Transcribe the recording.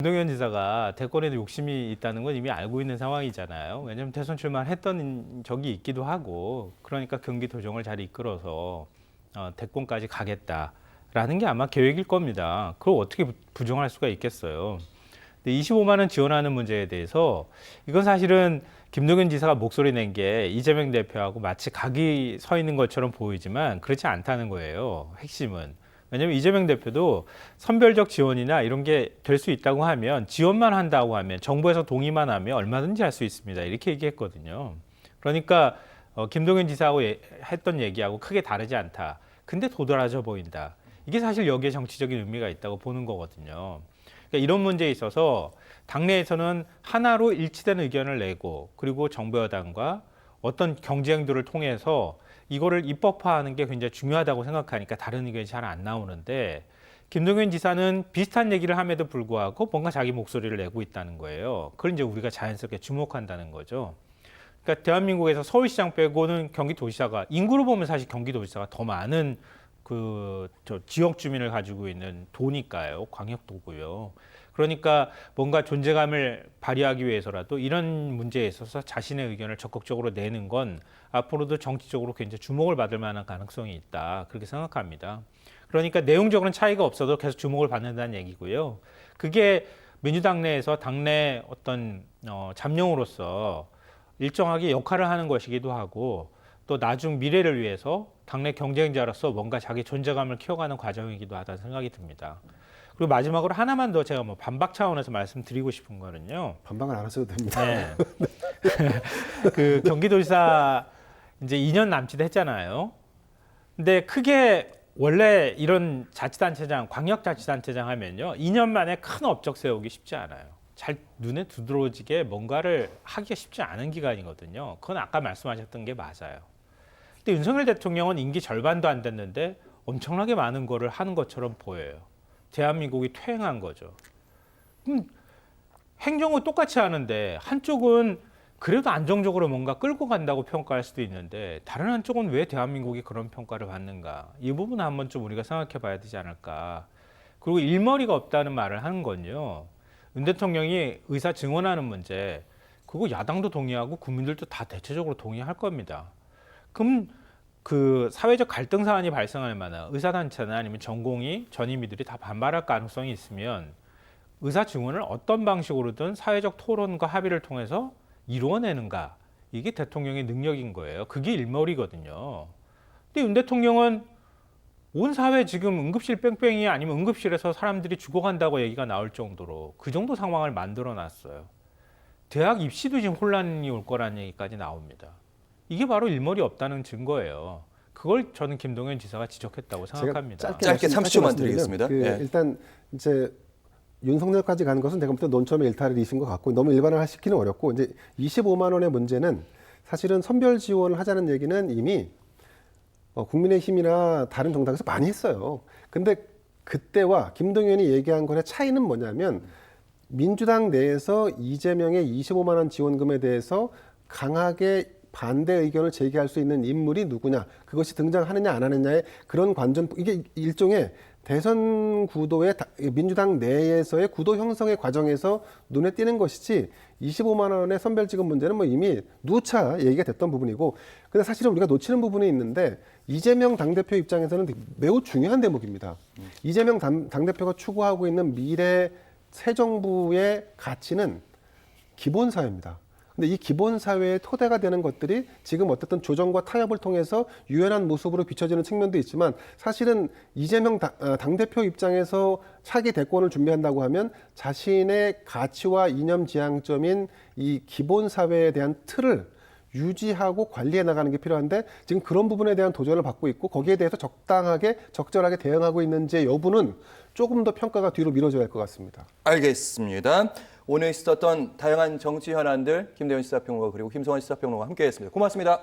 김동연 지사가 대권에도 욕심이 있다는 건 이미 알고 있는 상황이잖아요. 왜냐하면 대선 출마했던 적이 있기도 하고, 그러니까 경기도정을 잘 이끌어서 대권까지 가겠다라는 게 아마 계획일 겁니다. 그걸 어떻게 부정할 수가 있겠어요. 근데 25만 원 지원하는 문제에 대해서 이건 사실은 김동연 지사가 목소리 낸 게 이재명 대표하고 마치 각이 서 있는 것처럼 보이지만 그렇지 않다는 거예요. 핵심은. 왜냐하면 이재명 대표도 선별적 지원이나 이런 게 될 수 있다고 하면, 지원만 한다고 하면, 정부에서 동의만 하면 얼마든지 할 수 있습니다. 이렇게 얘기했거든요. 그러니까 김동연 지사하고 했던 얘기하고 크게 다르지 않다. 근데 도드라져 보인다. 이게 사실 여기에 정치적인 의미가 있다고 보는 거거든요. 그러니까 이런 문제에 있어서 당내에서는 하나로 일치된 의견을 내고, 그리고 정부 여당과 어떤 경쟁들을 통해서 이거를 입법화하는 게 굉장히 중요하다고 생각하니까 다른 의견이 잘 안 나오는데, 김동연 지사는 비슷한 얘기를 함에도 불구하고 뭔가 자기 목소리를 내고 있다는 거예요. 그걸 이제 우리가 자연스럽게 주목한다는 거죠. 그러니까 대한민국에서 서울시장 빼고는 경기도지사가, 인구로 보면 사실 경기도지사가 더 많은 지역 주민을 가지고 있는 도니까요. 광역도고요. 그러니까 뭔가 존재감을 발휘하기 위해서라도 이런 문제에 있어서 자신의 의견을 적극적으로 내는 건 앞으로도 정치적으로 굉장히 주목을 받을 만한 가능성이 있다. 그렇게 생각합니다. 그러니까 내용적으로는 차이가 없어도 계속 주목을 받는다는 얘기고요. 그게 민주당 내에서 당내 어떤 잠룡으로서 일정하게 역할을 하는 것이기도 하고, 또 나중 미래를 위해서 당내 경쟁자로서 뭔가 자기 존재감을 키워가는 과정이기도 하다는 생각이 듭니다. 그리고 마지막으로 하나만 더 제가 반박 차원에서 말씀드리고 싶은 거는요. 반박은 안 하셔도 됩니다. 네. 그 경기도지사 이제 2년 남짓 했잖아요. 근데 크게 원래 이런 자치단체장, 광역자치단체장 하면요, 2년 만에 큰 업적 세우기 쉽지 않아요. 잘 눈에 두드러지게 뭔가를 하기가 쉽지 않은 기간이거든요. 그건 아까 말씀하셨던 게 맞아요. 근데 윤석열 대통령은 임기 절반도 안 됐는데 엄청나게 많은 거를 하는 것처럼 보여요. 대한민국이 퇴행한 거죠. 그럼 행정을 똑같이 하는데 한쪽은 그래도 안정적으로 뭔가 끌고 간다고 평가할 수도 있는데, 다른 한쪽은 왜 대한민국이 그런 평가를 받는가? 이 부분 한번 좀 우리가 생각해 봐야 되지 않을까. 그리고 일머리가 없다는 말을 하는 건요, 윤 대통령이 의사 증언하는 문제, 그거 야당도 동의하고 국민들도 다 대체적으로 동의할 겁니다. 그럼 그 사회적 갈등 사안이 발생할 만한 의사단체나 아니면 전공의, 전임의들이 다 반발할 가능성이 있으면 의사 증언을 어떤 방식으로든 사회적 토론과 합의를 통해서 이루어내는가, 이게 대통령의 능력인 거예요. 그게 일머리거든요. 근데 윤 대통령은 온 사회 지금 응급실 뺑뺑이, 아니면 응급실에서 사람들이 죽어간다고 얘기가 나올 정도로 그 정도 상황을 만들어 놨어요. 대학 입시도 지금 혼란이 올 거라는 얘기까지 나옵니다. 이게 바로 일머리 없다는 증거예요. 그걸 저는 김동연 지사가 지적했다고 생각합니다. 짧게 30초만 드리겠습니다. 일단 이제 윤석열까지 가는 것은 내가 볼 때 논점의 일탈이신 것 같고, 너무 일반화시키는 어렵고, 이제 25만 원의 문제는 사실은 선별 지원을 하자는 얘기는 이미 국민의힘이나 다른 정당에서 많이 했어요. 근데 그때와 김동연이 얘기한 것의 차이는 뭐냐면, 민주당 내에서 이재명의 25만 원 지원금에 대해서 강하게 반대 의견을 제기할 수 있는 인물이 누구냐, 그것이 등장하느냐 안 하느냐의 그런 관전, 이게 일종의 대선 구도의 민주당 내에서의 구도 형성의 과정에서 눈에 띄는 것이지, 25만 원의 선별지급 문제는 뭐 이미 누차 얘기가 됐던 부분이고, 근데 사실은 우리가 놓치는 부분이 있는데, 이재명 당대표 입장에서는 매우 중요한 대목입니다. 이재명 당대표가 추구하고 있는 미래 새 정부의 가치는 기본사회입니다. 근데 이 기본사회의 토대가 되는 것들이 지금 어쨌든 조정과 타협을 통해서 유연한 모습으로 비춰지는 측면도 있지만, 사실은 이재명 당대표 입장에서 차기 대권을 준비한다고 하면 자신의 가치와 이념 지향점인 이 기본사회에 대한 틀을 유지하고 관리해 나가는 게 필요한데, 지금 그런 부분에 대한 도전을 받고 있고, 거기에 대해서 적당하게 적절하게 대응하고 있는지의 여부는 조금 더 평가가 뒤로 미뤄져야 할 것 같습니다. 알겠습니다. 오늘 있었던 다양한 정치 현안들 김대현 시사평론가 그리고 김성환 시사평론가 함께했습니다. 고맙습니다.